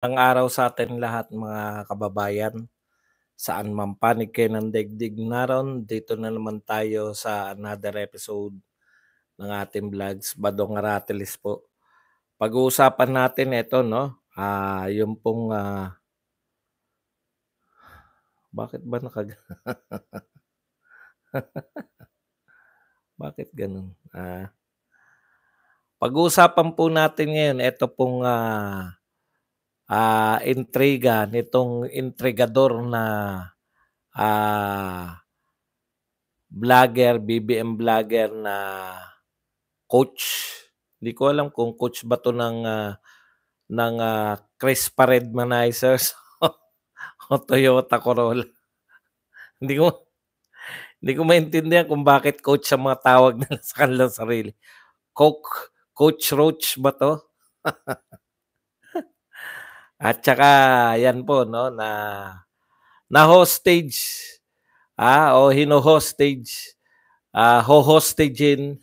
Ang araw sa atin lahat mga kababayan, saan man panig kayo ng daigdig naroon, dito na naman tayo sa another episode ng ating vlogs, Badong Aratilis po. Pag-uusapan natin ito, no? Yung pong, bakit ba bakit ganun? Pag-uusapan po natin ngayon, ito pong intriga nitong intrigador na ah, vlogger, BBM vlogger na coach. Hindi ko alam kung coach ba 'to ng Crispa Redmanizers o Toyota Corolla. Hindi ko hindi ko maintindihan kung bakit coach ang mga tawag nila sa kanilang sarili. Coach Roach ba 'to? At saka 'yan po 'no, na-hostage, o hino-hostage, ho-hostagein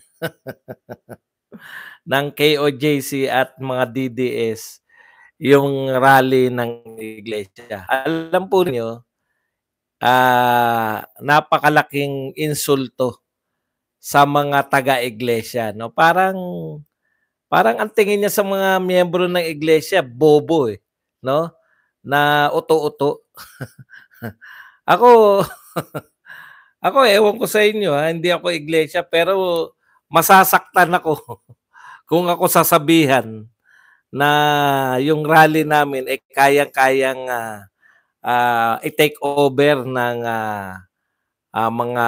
ng KOJC at mga DDS yung rally ng iglesia. Alam po niyo, napakalaking insulto sa mga taga-iglesia, 'no? Parang ang tingin niya sa mga miyembro ng iglesia bobo, eh, 'no? Na uto-uto. Ako ako ewan ko sa inyo, hindi ako iglesia pero masasaktan ako kung ako sasabihan na yung rally namin, kayang-kayang, i-take over ng, mga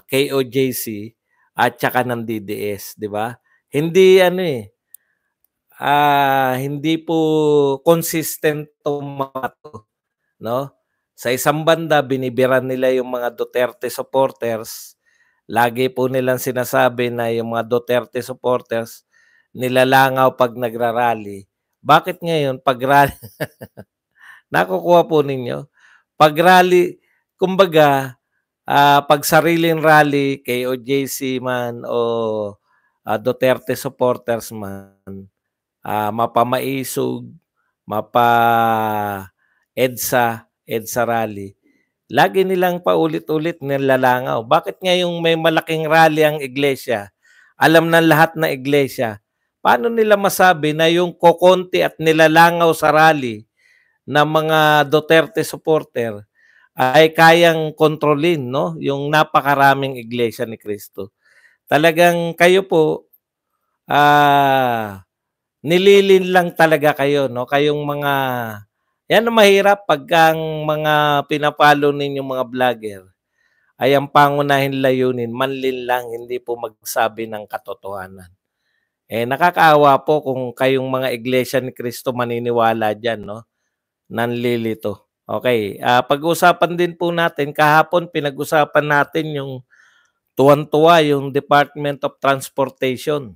KOJC at saka ng DDS, 'di ba? Hindi ano, hindi po consistent 'tong mga 'to, 'no? Sa isang banda binibiran nila yung mga Duterte supporters. Lagi po nilang sinasabi na yung mga Duterte supporters nilalangaw 'pag nagra-rally. Bakit ngayon 'pag rally nakukuha po ninyo? 'Pag rally kumbaga, 'pag sariling rally, KOJC man o, Duterte supporters man, mapa-Maisog, mapa-EDSA rally, lagi nilang paulit-ulit nilalangaw. Bakit ngayong may malaking rally ang iglesia, alam ng lahat na iglesia, paano nila masabi na yung kokonti at nilalangaw sa rally ng mga Duterte supporter ay kayang kontrolin, 'no, yung napakaraming iglesia ni Cristo? Talagang kayo po, nililin lang talaga kayo, 'no, kayong mga 'yan ang mahirap pagka ang mga pinapalo ninyong mga vlogger ay ang pangunahing layunin manlin lang, hindi po magsabi ng katotohanan. Nakakaawa po kung kayong mga iglesia ni Cristo maniniwala diyan, 'no, nanlilito. Okay, pag-usapan din po natin, kahapon pinag-usapan natin yung tuwang-tuwa yung Department of Transportation.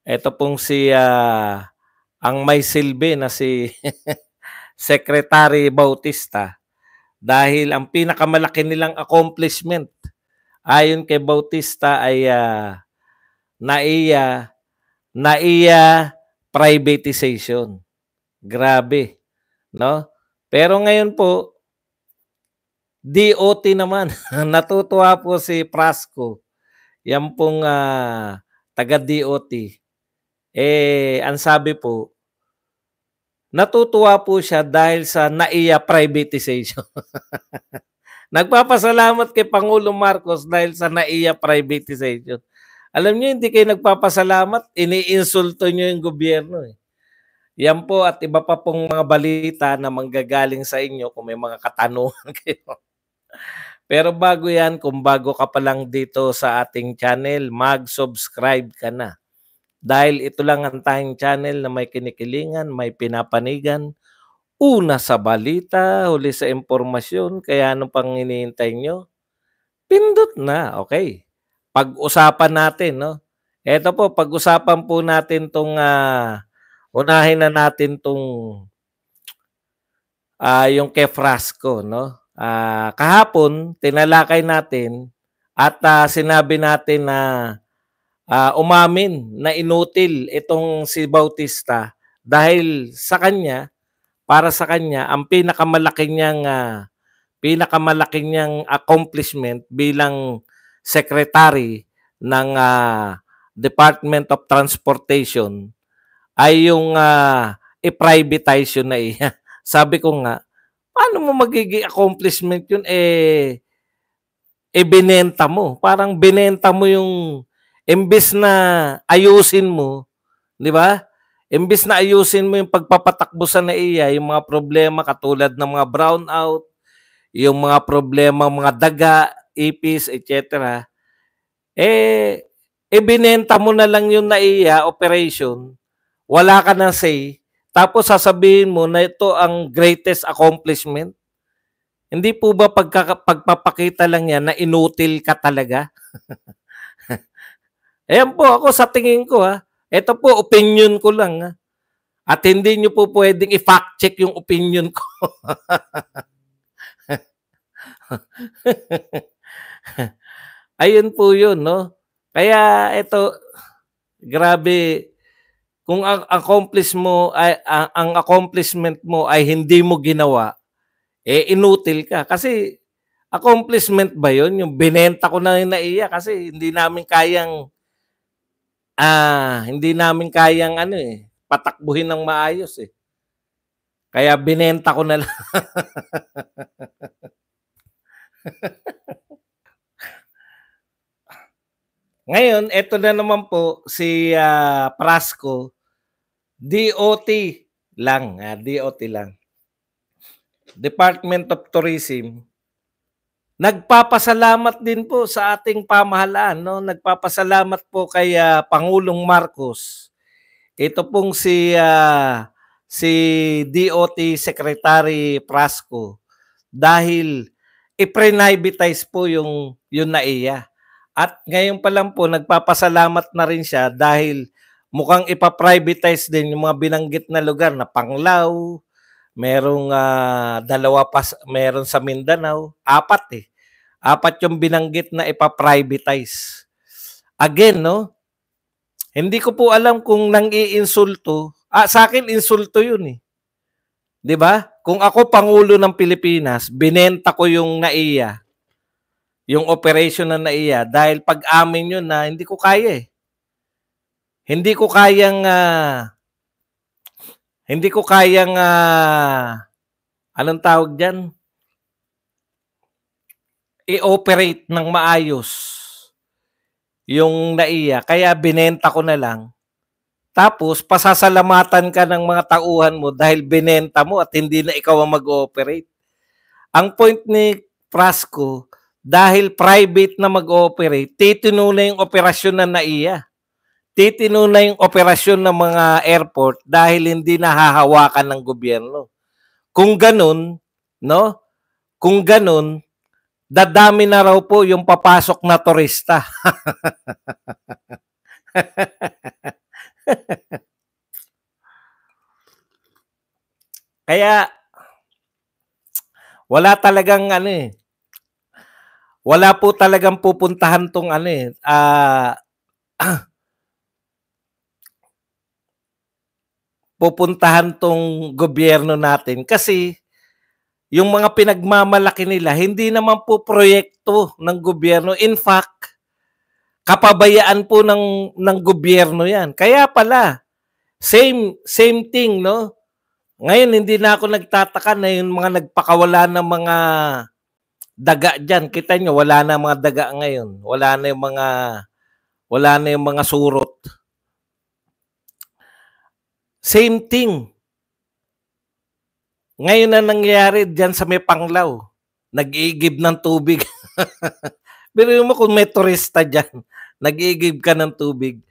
Eto pong si, ang may silbi na si Secretary Bautista, dahil ang pinakamalaki nilang accomplishment ayon kay Bautista ay, NAIA NAIA privatization. Grabe, 'no? Pero ngayon po, DOT naman. Natutuwa po si Prasco, 'yan pong, taga-DOT. Ang sabi po, natutuwa po siya dahil sa NAIA privatization. Nagpapasalamat kay Pangulong Marcos dahil sa NAIA privatization. Alam niyo hindi kayo nagpapasalamat, iniinsulto niyo yung gobyerno, eh. Yan po at iba pa pong mga balita na manggagaling sa inyo kung may mga katanungan kayo. Pero bago yan, kung bago ka pa lang dito sa ating channel, mag-subscribe ka na. Dahil ito lang ang tayong channel na may kinikilingan, may pinapanigan, una sa balita, huli sa impormasyon, kaya ano pang hinihintay nyo? Pindot na, okay. Pag-usapan natin, no? Eto po, pag-usapan po natin tong, unahin na natin tong, yung kay Frasco, no? Kahapon, tinalakay natin at sinabi natin na umamin na inutil itong si Bautista dahil sa kanya, para sa kanya, ang pinakamalaki niyang accomplishment bilang secretary ng Department of Transportation ay yung i-privatize yun na iya. Sabi ko nga, paano mo magiging accomplishment yun binenta mo. Parang binenta mo yung imbes na ayusin mo, 'di ba? Imbes na ayusin mo yung pagpapatakbo sa NAIA, yung mga problema katulad ng mga brownout, yung mga problema, mga daga, ipis, etc. Binenta mo na lang yung NAIA operation, wala ka na say, tapos sasabihin mo na ito ang greatest accomplishment. Hindi po ba pagpapakita lang yan na inutil ka talaga? Ayan po ako sa tingin ko ito po opinion ko lang at hindi nyo po pwedeng i-fact check yung opinion ko. Ayun po yun, no? Kaya ito, grabe, kung ang accomplishment mo ay hindi mo ginawa, inutil ka. Kasi accomplishment ba yun? Yung binenta ko na yung NAIA kasi hindi namin kayang patakbuhin ng maayos eh. Kaya binenta ko na lang. Ngayon, eto na naman po si Prasco, DOT lang, DOT lang. Department of Tourism. Nagpapasalamat din po sa ating pamahalaan, no? Nagpapasalamat po kay Pangulong Marcos. Ito pong si DOT Secretary Prasco dahil i-privatize po yung NAIA. At ngayon pa lang po nagpapasalamat na rin siya dahil mukhang ipa-privatize din yung mga binanggit na lugar na Panglao, merong meron sa Mindanao, 4 4 yung binanggit na ipa-privatize. Again, no? Hindi ko po alam kung nang-iinsulto. Sa akin insulto 'yun eh. 'Di ba? Kung ako pangulo ng Pilipinas, binenta ko yung NAIA. Yung operation ng NAIA dahil pag-amin 'yun na hindi ko kaya eh. Hindi ko kayang anong tawag diyan? I-operate ng maayos yung NAIA, kaya binenta ko na lang. Tapos, pasasalamatan ka ng mga tauhan mo dahil binenta mo at hindi na ikaw ang mag-ooperate. Ang point ni Prasco, dahil private na mag-ooperate, titino na yung operasyon ng NAIA. Titino na yung operasyon ng mga airport dahil hindi nahahawakan ng gobyerno. Kung ganun, no? Kung ganun, dadami na raw po yung papasok na turista. Kaya wala talagang wala po talagang pupuntahan tong pupuntahan tong gobyerno natin kasi yung mga pinagmamalaki nila hindi naman po proyekto ng gobyerno. In fact, kapabayaan po ng gobyerno 'yan. Kaya pala same thing, no? Ngayon hindi na ako nagtataka na yung mga nagpakawala ng mga daga diyan. Kita nyo, wala na mga daga ngayon. Wala na yung mga surot. Same thing. Ngayon na nangyayari diyan sa may Panglao. Nag-iigib ng tubig. Pero mo kung may turista diyan, nag-iigib ka ng tubig.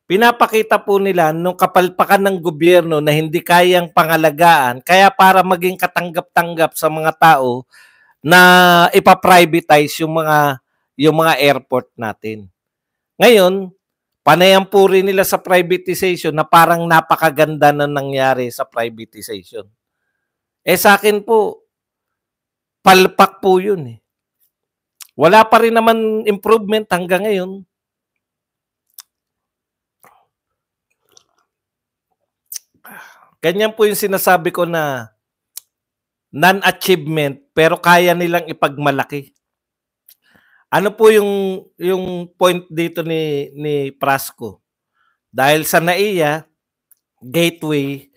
Pinapakita po nila nung kapalpakan ng gobyerno na hindi kayang pangalagaan, kaya para maging katanggap-tanggap sa mga tao na ipa-privatize yung mga airport natin. Ngayon, panayam-puri nila sa privatization na parang napakaganda na nangyari sa privatization. Sa akin po, palpak po yun eh. Wala pa rin naman improvement hanggang ngayon. Ganyan po yung sinasabi ko na non-achievement pero kaya nilang ipagmalaki. Ano po yung point dito ni Prasco? Dahil sa NAIA, gateway,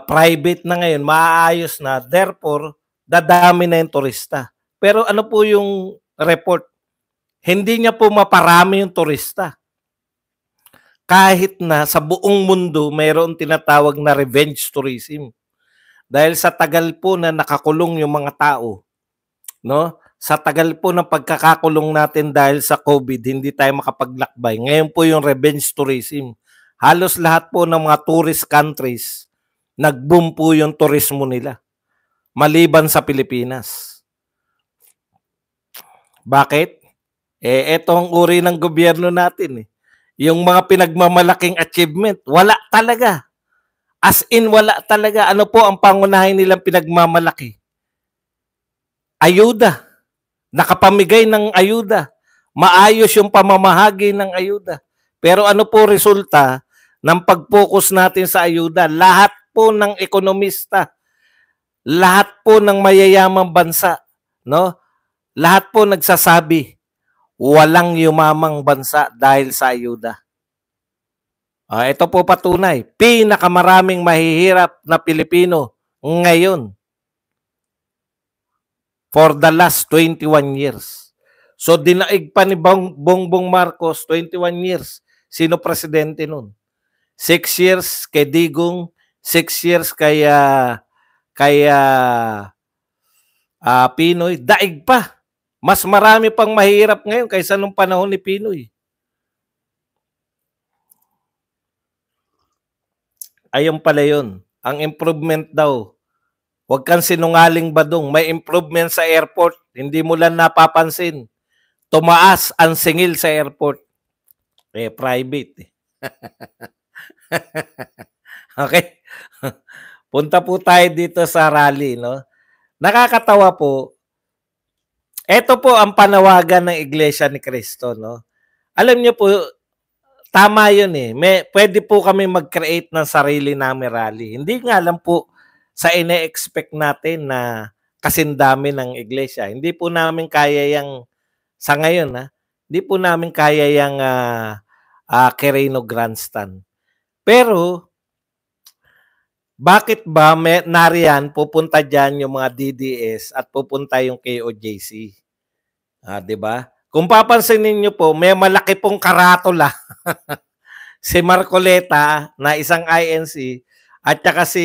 private na ngayon, maayos na, therefore, dadami na yung turista. Pero ano po yung report? Hindi niya po maparami yung turista. Kahit na sa buong mundo, mayroon tinatawag na revenge tourism. Dahil sa tagal po na nakakulong yung mga tao, no? Sa tagal po ng pagkakakulong natin dahil sa COVID, hindi tayo makapaglakbay. Ngayon po yung revenge tourism. Halos lahat po ng mga tourist countries, nag-boom po yung turismo nila. Maliban sa Pilipinas. Bakit? Ito ang uri ng gobyerno natin. Yung mga pinagmamalaking achievement, wala talaga. As in, wala talaga. Ano po ang pangunahin nilang pinagmamalaki? Ayuda. Nakapamigay ng ayuda. Maayos yung pamamahagi ng ayuda. Pero ano po resulta ng pag-focus natin sa ayuda? Lahat po ng ekonomista, lahat po ng mayayamang bansa, no? Lahat po nagsasabi, walang yumamang bansa dahil sa ayuda. Ito po patunay, pinakamaraming mahihirap na Pilipino ngayon for the last 21 years. So dinaig pa ni Bongbong Marcos 21 years. Sino presidente nun? 6 years kay Digong, 6 years kaya Pinoy, daig pa. Mas marami pang mahirap ngayon kaysa nung panahon ni Pinoy. Ayun pala yun. Ang improvement daw, huwag kang sinungaling Badong, may improvement sa airport, hindi mo lang napapansin. Tumaas ang singil sa airport. Private. Okay? Punta po tayo dito sa rally, no? Nakakatawa po. Ito po ang panawagan ng Iglesia ni Cristo, no? Alam niyo po, tama yun pwede po kami mag-create ng sarili namin rally. Hindi nga lang po sa ine-expect natin na kasindami ng iglesia. Hindi po namin kaya yung, sa ngayon hindi po namin kaya yung Quirino Grandstand. Pero, bakit ba nariyan pupunta dyan yung mga DDS at pupunta yung KOJC? Diba? Kung papansinin nyo po, may malaki pong karatula. Si Marcoleta na isang INC at saka si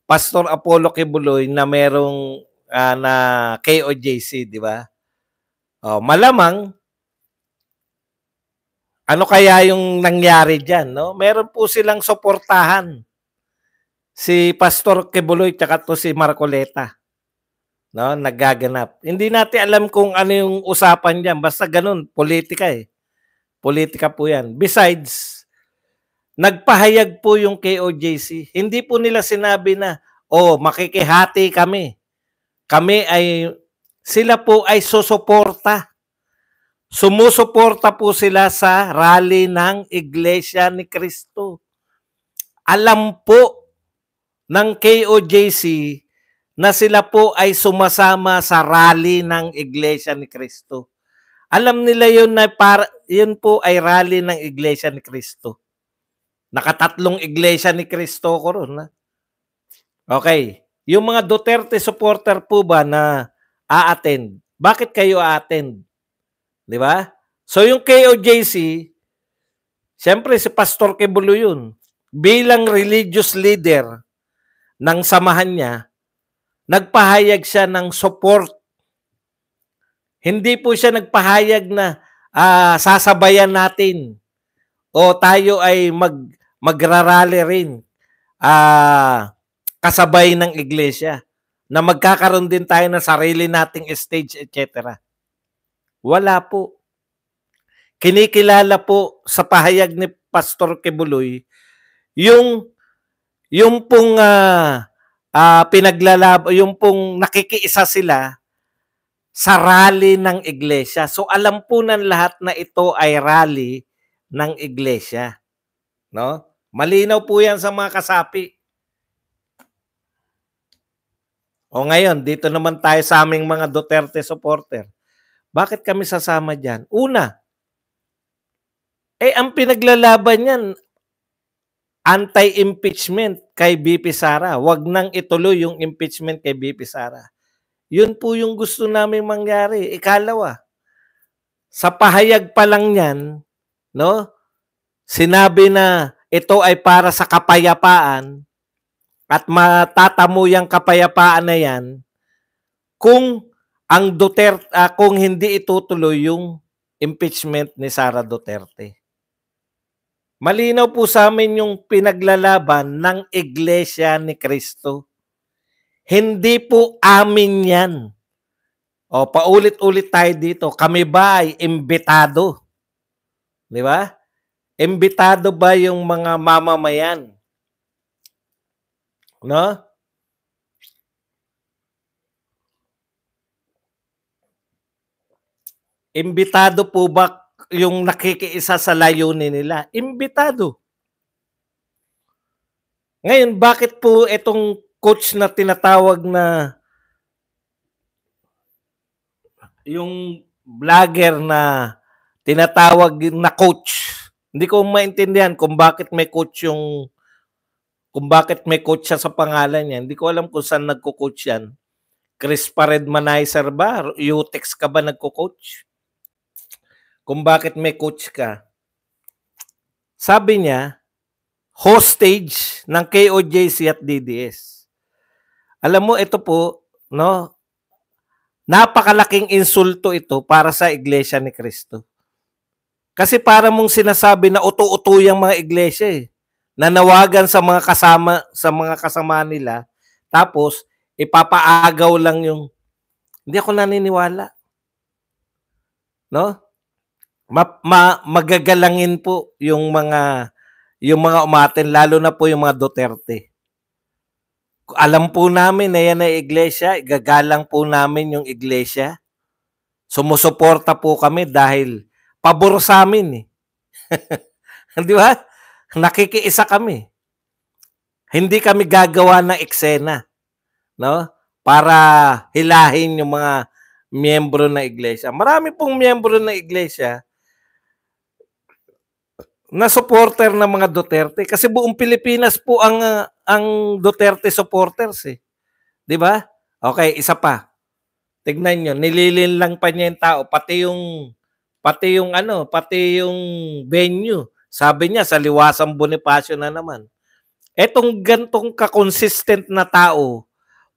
Pastor Apollo Kibuloy na merong na KOJC, di ba? Malamang ano kaya yung nangyari diyan, no? Meron po silang suportahan. Si Pastor Kibuloy at to si Marcoleta. No, nagaganap. Hindi natin alam kung ano yung usapan diyan, basta ganun, politika Politika po 'yan. Besides, nagpahayag po yung KOJC. Hindi po nila sinabi na, makikihati kami. Sila po ay susuporta. Sumusuporta po sila sa rally ng Iglesia ni Cristo. Alam po ng KOJC na sila po ay sumasama sa rally ng Iglesia ni Cristo. Alam nila yun na yun po ay rally ng Iglesia ni Cristo. Nakatatlong Iglesia ni Cristo ko ron. Okay. Yung mga Duterte supporter po ba na a-attend? Bakit kayo a-attend? Di ba? So yung KOJC, siyempre si Pastor Kebulo yun. Bilang religious leader ng samahan niya, nagpahayag siya ng support. Hindi po siya nagpahayag na sasabayan natin o tayo ay magrarally rin kasabay ng iglesia na magkakaroon din tayo ng sarili nating stage, etc. Wala po. Kinikilala po sa pahayag ni Pastor Kibuloy yung pong yung pong nakikiisa sila sa rally ng iglesia. So alam po ng lahat na ito ay rally ng iglesia, no? Malinaw po yan sa mga kasapi. O ngayon, dito naman tayo sa aming mga Duterte supporter. Bakit kami sasama dyan? Una, ang pinaglalaban yan, anti-impeachment kay BP Sara. Huwag nang ituloy yung impeachment kay BP Sara. Yun po yung gusto namin mangyari. Ikalawa, sa pahayag pa lang yan, no? Sinabi na ito ay para sa kapayapaan at matatamo yung kapayapaan na yan kung ang Duterte, kung hindi itutuloy yung impeachment ni Sara Duterte. Malinaw po sa amin yung pinaglalaban ng Iglesia ni Cristo. Hindi po amin yan. O, paulit-ulit tayo dito. Kami ba ay imbitado? Di ba? Imbitado ba yung mga mamamayan? No? Imbitado po ba yung nakikiisa sa layunin nila? Imbitado. Ngayon, bakit po itong coach na tinatawag na yung vlogger na tinatawag na coach? Hindi ko maintindihan kung bakit may coach siya sa pangalan niya. Hindi ko alam kung saan nagko-coach yan. Chris Paredmanizer ba? Utex ka ba nagko-coach? Kung bakit may coach ka. Sabi niya, hostage ng KOJC at DDS. Alam mo, ito po, no? Napakalaking insulto ito para sa Iglesia ni Cristo. Kasi para mong sinasabi na uto-uto yung mga iglesia nanawagan sa mga kasama nila, tapos ipapaagaw lang yung, hindi ako naniniwala. No? Magagalangin po yung mga umaten, lalo na po yung mga Duterte. Alam po namin na yan ay iglesia, igagalang po namin yung iglesia. Sumusuporta po kami dahil pabor sa amin Di ba? Nakikiisa kami. Hindi kami gagawa ng eksena, no? Para hilahin yung mga miyembro ng iglesia. Marami pong miyembro ng iglesia na supporter ng mga Duterte kasi buong Pilipinas po ang Duterte supporters Di ba? Okay, isa pa. Tignan nyo, nililin lang pa niya yung tao, pati yung venue. Sabi niya, sa Liwasang Bonifacio na naman. Etong gantong kakonsistent na tao,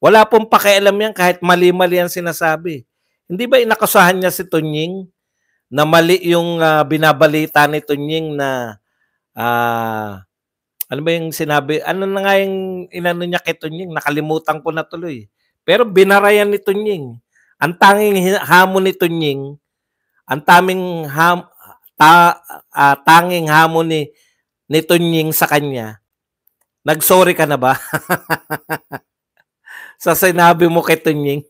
wala pong pakialam yan kahit mali-mali ang sinasabi. Hindi ba inakusahan niya si Tunying na mali yung binabalita ni Tunying na ano ba yung sinabi? Ano na nga yung inano niya kay Tunying? Nakalimutan ko na tuloy. Pero binarayan ni Tunying. Ang tanging hamon ni Tunying, tanging hamon ni Tunying sa kanya, nag-sorry ka na ba? Sa sinabi mo kay Tunying.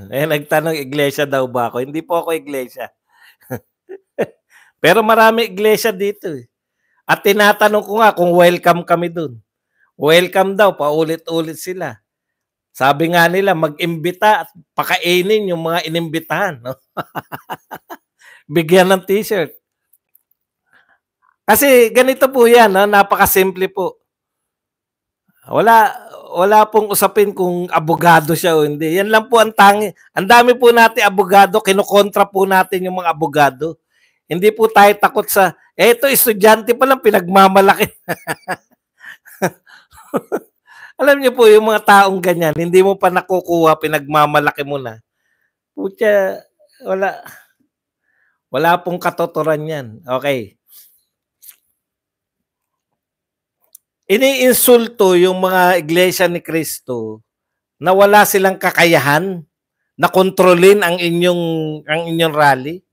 Nagtanong, iglesia daw ba ako? Hindi po ako iglesia. Pero marami iglesia dito At tinatanong ko nga kung welcome kami dun. Welcome daw, paulit-ulit sila. Sabi nga nila, mag-imbita at pakainin yung mga inimbitahan. No? Bigyan ng t-shirt. Kasi ganito po yan, no? Napakasimple po. Wala pong usapin kung abogado siya o hindi. Yan lang po ang tangi. Ang dami po natin abogado, kinukontra po natin yung mga abogado. Hindi po tayo takot sa, ito estudyante pa lang pinagmamalaki. Alam niyo po yung mga taong ganyan, hindi mo pa nakukuha, pinagmamalaki mo na. Pucha, wala pong katotoran yan. Okay. Iniinsulto yung mga iglesia ni Cristo na wala silang kakayahan na kontrolin ang inyong rally.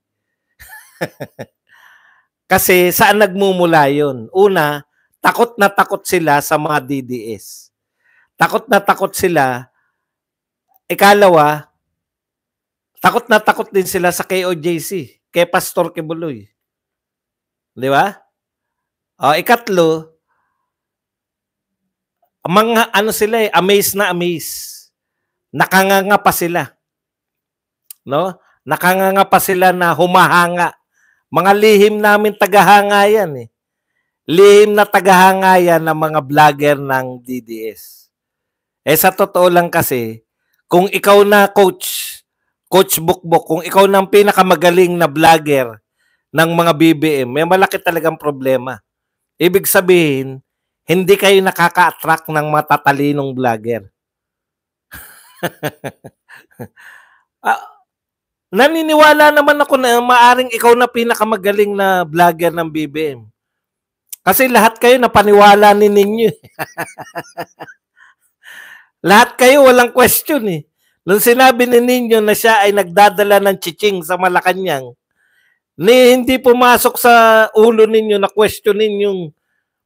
Kasi saan nagmumula yun? Una, takot na takot sila sa mga DDS. Takot na takot sila ikalawa, takot na takot din sila sa KOJC, kay Pastor Kibuloy. Di ba? O, ikatlo, mga ano sila amaze na amaze. Nakanganga pa sila. No? Nakanganga pa sila na humahanga. Mga lihim namin tagahanga yan eh. Lihim na tagahanga yan ng mga vlogger ng DDS. Sa totoo lang kasi, kung ikaw na Coach Bukbok, kung ikaw na ang pinakamagaling na vlogger ng mga BBM, may malaki talagang problema. Ibig sabihin, hindi kayo nakaka-attract ng matatalinong vlogger. Naniniwala naman ako na maaring ikaw na pinakamagaling na vlogger ng BBM. Kasi lahat kayo napaniwala ni ninyo. Lahat kayo walang question eh. Nung sinabi ni ninyo na siya ay nagdadala ng chiching sa Malacanang, hindi pumasok sa ulo ninyo na questionin yung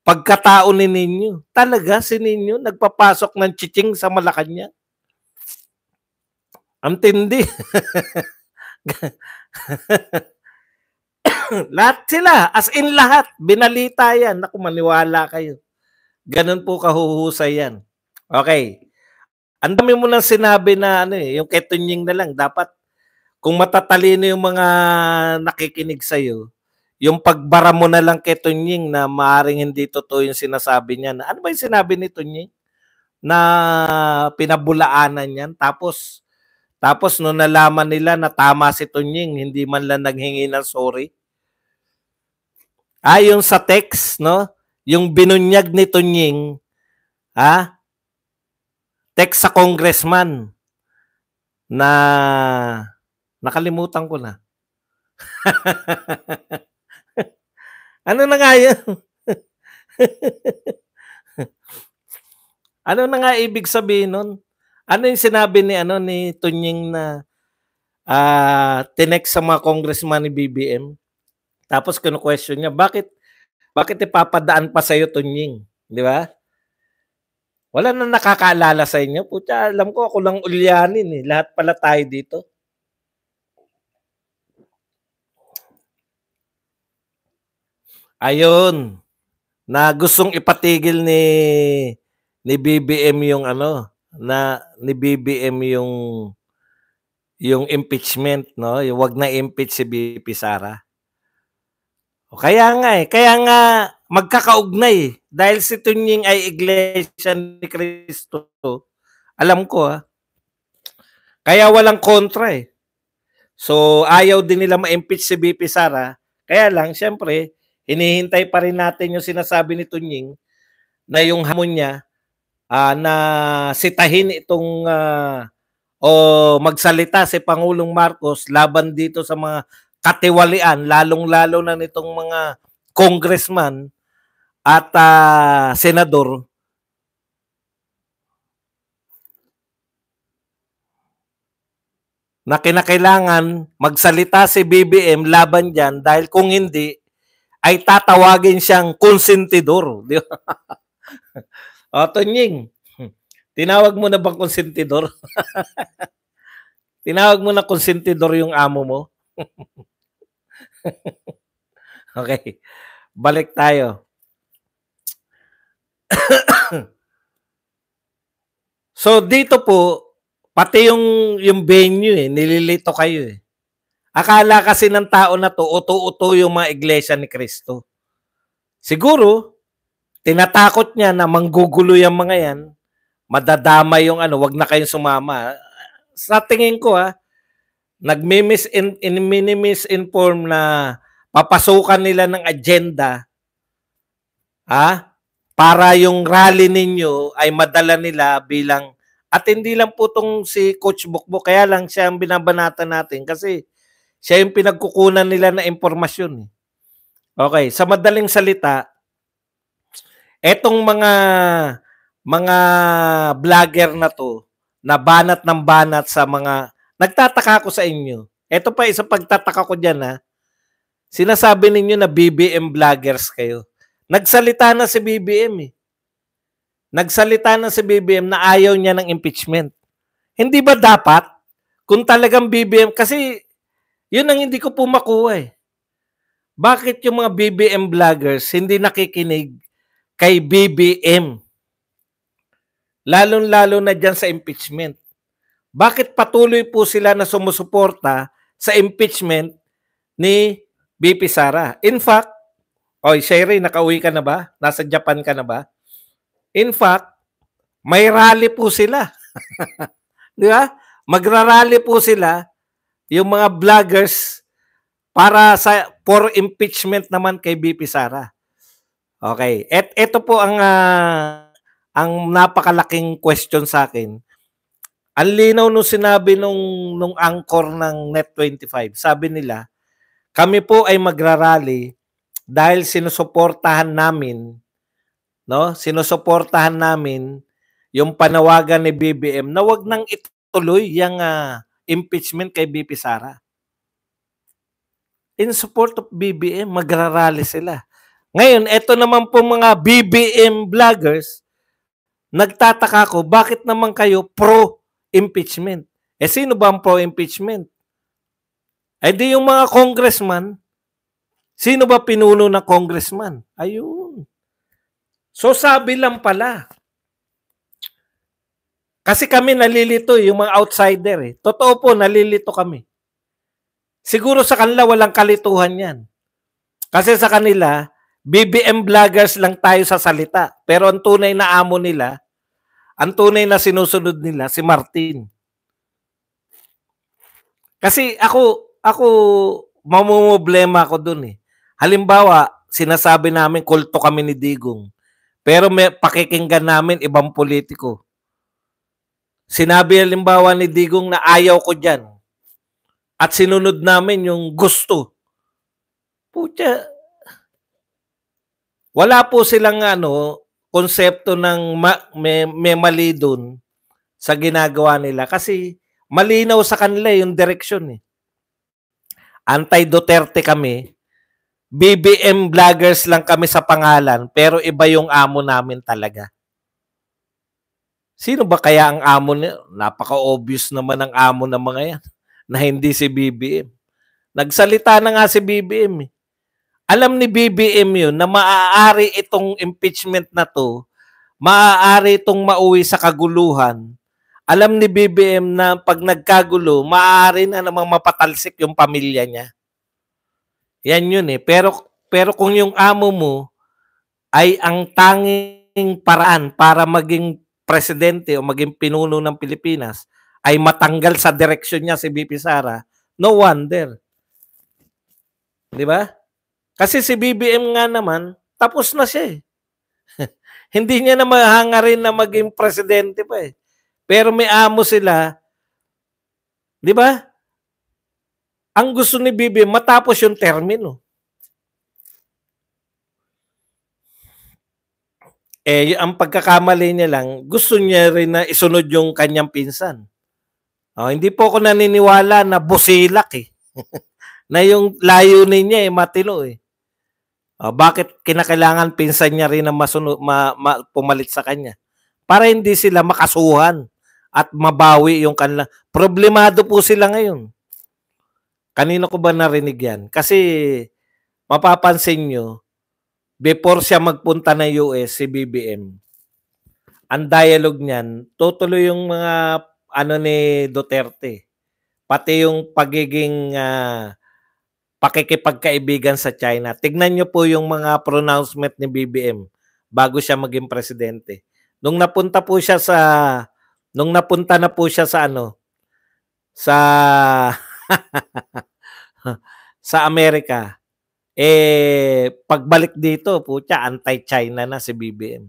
pagkatao ni ninyo. Talaga si ninyo nagpapasok ng chiching sa Malacanang? Ang tindi. Lahat sila, as in lahat, binalita yan. Naku, maniwala kayo. Ganun po kahuhusay yan. Okay. Ang dami mo nang sinabi na yung kay Tunying na lang, dapat kung matatalino yung mga nakikinig sa'yo, yung pagbara mo na lang kay Tunying na maaaring hindi totoo yung sinasabi niya. Ano ba yung sinabi ni Tunying? Na pinabulaanan yan. Tapos nung nalaman nila na tama si Tunying, hindi man lang naghingi ng sorry. Yung sa text, no? Yung binunyag ni Tunying, text sa congressman na nakalimutan ko na. Ano na nga yun? Ano na nga ibig sabihin nun? Ano yung sinabi ni Tunying na tinext sa mga congressman ni BBM? Tapos kinu-question niya, bakit ipapadaan pa sa'yo, Tunying? Di ba? Wala na nakakaalala sa inyo. Pucha, alam ko ako lang ulyanin eh. Lahat pala tayo dito. Ayun. Na gustong ipatigil ni BBM yung ni BBM yung impeachment, no? Yung wag na impeach si BP Sara. O kaya nga magkakaugnay dahil si Tunying ay iglesia ni Cristo. Alam ko Kaya walang kontra eh. So ayaw din nila ma-impeach si BP Sara. Kaya lang syempre hinihintay pa rin natin yung sinasabi ni Tunying na yung hamon niya na sitahin itong o magsalita si Pangulong Marcos laban dito sa mga katiwalian, lalong-lalo na nitong mga congressman at senador. Na kinakailangan magsalita si BBM laban dyan dahil kung hindi, ay tatawagin siyang konsentidor. Di ba? O, Tunying, tinawag mo na bang konsentidor? Tinawag mo na konsentidor yung amo mo? Okay. Balik tayo. So, dito po, pati yung venue nililito kayo eh. Akala kasi ng tao na to, uto-uto yung mga iglesia ni Cristo. Siguro, tinatakot niya na manggugulo yung mga yan, madadama yung wag na kayong sumama. Sa tingin ko nagmi-misinform na papasukan nila ng agenda para yung rally ninyo ay madala nila bilang, at hindi lang po tong si Coach Bukbok, kaya lang siya ang binabanatan natin kasi siya yung pinagkukunan nila na impormasyon. Okay, sa madaling salita, etong mga vlogger na to, na banat ng banat sa mga, nagtataka ko sa inyo. Ito pa isa pagtataka ko dyan sinasabi ninyo na BBM vloggers kayo. Nagsalita na si BBM Nagsalita na si BBM na ayaw niya ng impeachment. Hindi ba dapat kung talagang BBM, kasi yun ang hindi ko po makuha eh. Bakit yung mga BBM vloggers hindi nakikinig kay BBM? Lalong-lalo na dyan sa impeachment. Bakit patuloy po sila na sumusuporta sa impeachment ni BP Sara? In fact, Sherry, nakauwi ka na ba? Nasa Japan ka na ba? In fact, may rally po sila. Di ba? Magrarally po sila, yung mga vloggers, para for impeachment naman kay BP Sara. Okay. Ito po ang napakalaking question sa akin. Ang linaw nung sinabi nung anchor ng Net25. Sabi nila, kami po ay magrarally dahil sinusuportahan namin, no? Sinusuportahan namin yung panawagan ni BBM na wag nang ituloy yung impeachment kay BP Sara. In support of BBM, magrarally sila. Ngayon, eto naman po mga BBM vloggers, nagtataka ko, bakit naman kayo pro-impeachment? Sino ba ang pro-impeachment? Di yung mga congressman. Sino ba pinuno ng congressman? Ayun. So sabi lang pala. Kasi kami nalilito, yung mga outsider eh. Totoo po, nalilito kami. Siguro sa kanila walang kalituhan yan. Kasi sa kanila, BBM vloggers lang tayo sa salita. Pero ang tunay na amo nila, ang tunay na sinusunod nila, si Martin. Kasi ako mamumblema ako dun eh. Halimbawa, sinasabi namin kulto kami ni Digong. Pero may pakikinggan namin ibang politiko. Sinabi halimbawa ni Digong na ayaw ko dyan. At sinunod namin yung gusto. Pucha, wala po silang konsepto ng may mali dun sa ginagawa nila. Kasi malinaw sa kanila yung direksyon eh. Anti-Duterte kami. BBM vloggers lang kami sa pangalan, pero iba yung amo namin talaga. Sino ba kaya ang amo niya? Napaka-obvious naman ang amo ng mga yan na hindi si BBM. Nagsalita na nga si BBM eh. Alam ni BBM yun na maaari itong impeachment na to, maaari itong mauwi sa kaguluhan. Alam ni BBM na pag nagkagulo, maaari na namang mapatalsik yung pamilya niya. Yan yun eh. Pero kung yung amo mo ay ang tanging paraan para maging presidente o maging pinuno ng Pilipinas ay matanggal sa direksyon niya si BP Sara, no wonder. Di ba? Kasi si BBM nga naman, tapos na siya eh. Hindi niya na mahangarin na maging presidente pa eh. Pero may amo sila, di ba? Ang gusto ni BBM, matapos yung termino. Ang pagkakamali niya lang, gusto niya rin na isunod yung kanyang pinsan. Hindi po ako naniniwala na busilak eh. Na yung layunin niya matino eh. Bakit kinakailangan pinsan niya rin na pumalit sa kanya? Para hindi sila makasuhan at mabawi yung kanila. Problemado po sila ngayon. Kanino ko ba narinig yan? Kasi mapapansin nyo, before siya magpunta ng US, si BBM, ang dialogue niyan, tutuloy yung mga ni Duterte. Pati yung pagiging pakikipagkaibigan sa China. Tignan nyo po yung mga pronouncement ni BBM bago siya maging presidente. Nung napunta na po siya sa sa Amerika, pagbalik dito, putya, anti-China na si BBM.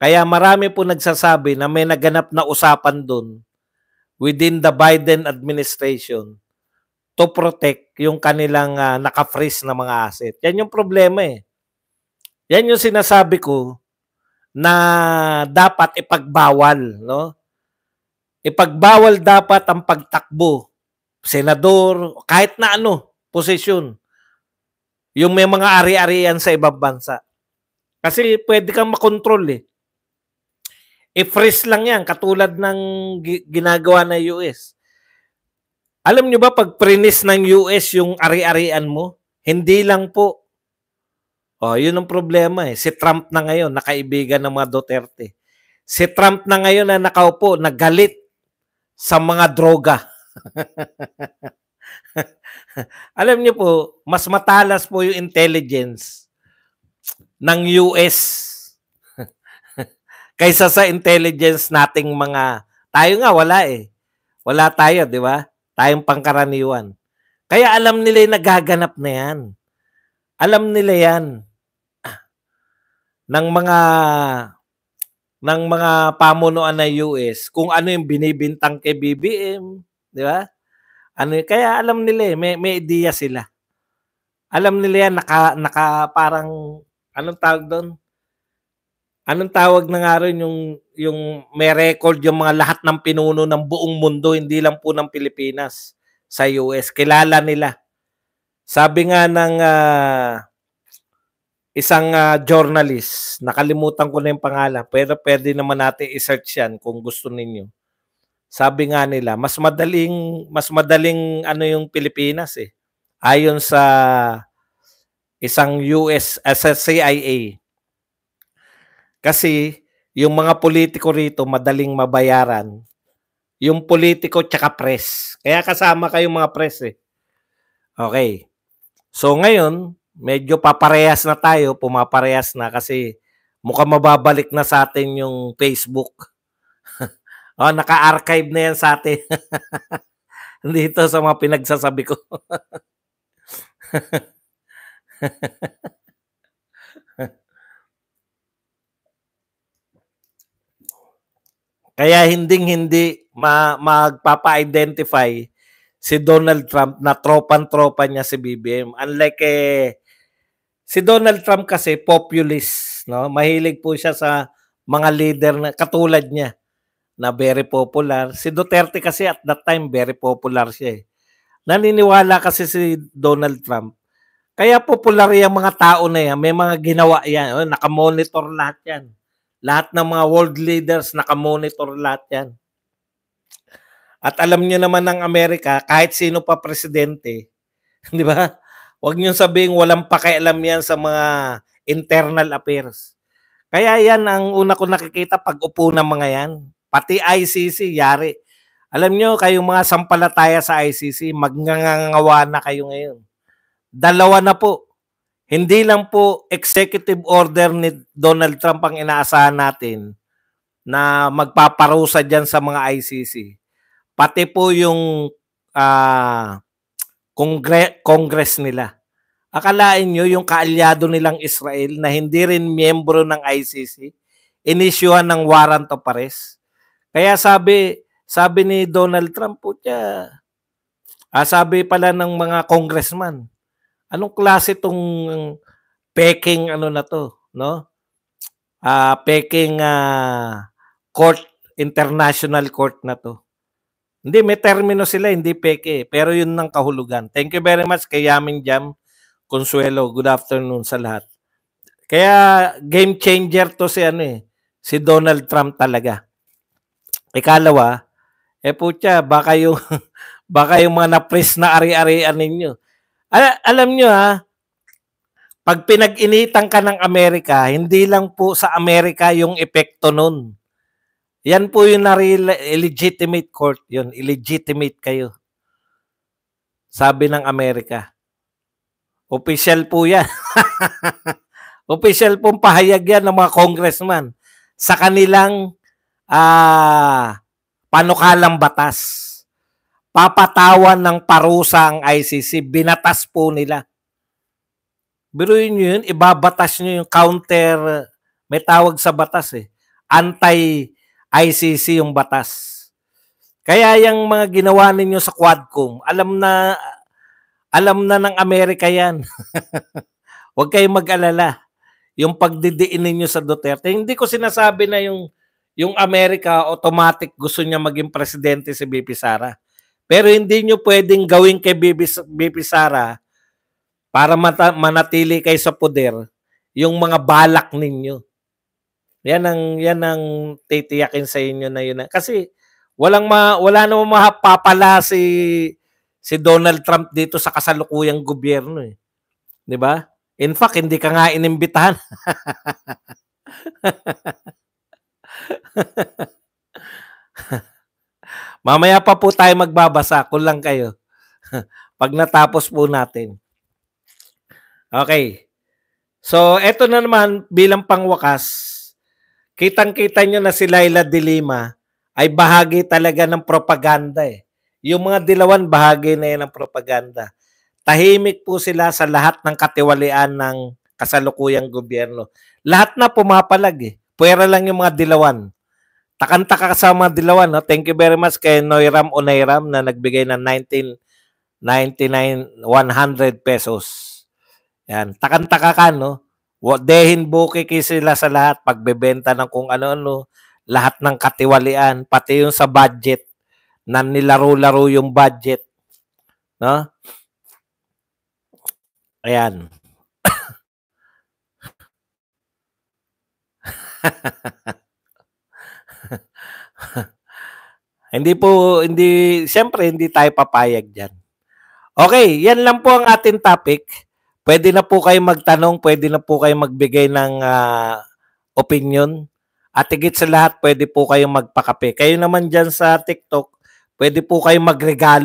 Kaya marami po nagsasabi na may naganap na usapan doon within the Biden administration to protect yung kanilang naka-freeze na mga asset. Yan yung problema eh. Yan yung sinasabi ko na dapat ipagbawal, no? Ipagbawal dapat ang pagtakbo, senador, kahit na posisyon. Yung may mga ari-arian sa ibang bansa. Kasi pwede kang makontrol eh. I-freeze lang yan, katulad ng ginagawa ng US. Alam nyo ba, pag prinis ng US yung ari-arian mo, hindi lang po. Yun ang problema eh. Si Trump na ngayon, nakaibigan ng mga Duterte. Si Trump na ngayon na nakaupo, nagalit sa mga droga. Alam niyo po, mas matalas po yung intelligence ng US kaysa sa intelligence nating mga, tayo nga wala eh. Wala tayo, di ba? Tayong pangkaraniwan. Kaya alam nila yung nagaganap na yan. Alam nila yan ng mga pamunuan ng US kung ano yung binibintang kay BBM, di ba? Kaya alam nila eh, may idea sila. Alam nila yan, parang, anong tawag doon? Anong tawag na nga rin yung may record yung mga lahat ng pinuno ng buong mundo, hindi lang po ng Pilipinas, sa US. Kilala nila. Sabi nga ng isang journalist, nakalimutan ko na yung pangalan, pero pwede naman natin i-search yan kung gusto ninyo. Sabi nga nila, mas madaling ano yung Pilipinas eh. Ayon sa isang US, sa CIA. Kasi yung mga politiko rito madaling mabayaran. Yung politiko tsaka press. Kaya kasama kayong mga press eh. Okay. So ngayon, medyo paparehas na tayo, pumaparehas na kasi mukhang mababalik na sa atin yung Facebook. Naka-archive na yan sa atin. Dito sa mga pinagsasabi ko. Kaya hindi magpapa-identify si Donald Trump na tropan-tropa niya si BBM. Unlike si Donald Trump kasi populist, no? Mahilig po siya sa mga leader na katulad niya na very popular. Si Duterte kasi at that time very popular siya eh. Naniniwala kasi si Donald Trump. Kaya popular yung mga tao na yan. May mga ginawa yan. Nakamonitor lahat yan. Lahat ng mga world leaders, nakamonitor lahat yan. At alam niyo naman ng Amerika, kahit sino pa presidente, di ba? Huwag niyo sabihin walang pakialam yan sa mga internal affairs. Kaya yan ang una ko nakikita pag upo ng mga yan. Pati ICC, yari. Alam niyo, kayong mga sampalataya sa ICC, magngangawa na kayo ngayon. Dalawa na po. Hindi lang po executive order ni Donald Trump ang inaasahan natin na magpaparusa dyan sa mga ICC. Pati po yung Congress nila. Akalain nyo yung kaalyado nilang Israel na hindi rin miyembro ng ICC, inisyuhan ng warrant of arrest. Kaya sabi ni Donald Trump po siya, sabi pala ng mga congressman, anong klase tong peking ano na to, no? Peking court, international court na to. Hindi, may termino sila, hindi peke. Pero yun ng kahulugan. Thank you very much kay Yaming Jam Consuelo. Good afternoon sa lahat. Kaya game changer to si Donald Trump talaga. Ikalawa, putya, baka yung mga na-press na ari-arian ninyo. Alam nyo pag pinag-initan ka ng Amerika, hindi lang po sa Amerika yung epekto nun. Yan po yung illegitimate court yun. Illegitimate kayo. Sabi ng Amerika. Official po yan. Official pong pahayag yan ng mga congressman sa kanilang panukalang batas. Papatawan ng parusa ang ICC. Binatas po nila. Biruin nyo yun, ibabatas nyo yung counter, may tawag sa batas anti-ICC yung batas. Kaya yung mga ginawa ninyo sa Quadcom, alam na ng Amerika yan. Huwag kayong mag-alala. Yung pagdidiin ninyo sa Duterte, hindi ko sinasabi na yung Amerika automatic gusto niya maging presidente si BP Sara. Pero hindi nyo pwedeng gawin kay BP Sara para manatili kayo sa poder yung mga balak ninyo. Yan ang titiyakin sa inyo na yun. Kasi wala namang mapapala si Donald Trump dito sa kasalukuyang gobyerno eh. 'Di ba? In fact, hindi ka nga inimbitahan. Mamaya pa po tayo magbabasa, kulang kayo. Pag natapos po natin. Okay. So, eto na naman bilang pangwakas. Kitang-kita nyo na si Laila de Lima ay bahagi talaga ng propaganda eh. Yung mga dilawan, bahagi na yan ng propaganda. Tahimik po sila sa lahat ng katiwalian ng kasalukuyang gobyerno. Lahat na pumapalag eh. Puwera lang yung mga dilawan. Takang-taka sa mga dilawan. No? Thank you very much kay Noiram Onairam na nagbigay ng 100 pesos. Yan. Takang-taka ka, no? Dehin bukiki sila sa lahat. Pagbebenta ng kung ano-ano. Lahat ng katiwalian. Pati yung sa budget. Na nilaro-laro yung budget. No? Ayan. Siyempre, hindi tayo papayag dyan. Okay, yan lang po ang ating topic. Pwede na po kayo magtanong, pwede na po kayo magbigay ng opinion. At higit sa lahat, pwede po kayong magpakape. Kayo naman dyan sa TikTok, pwede po kayong magregalo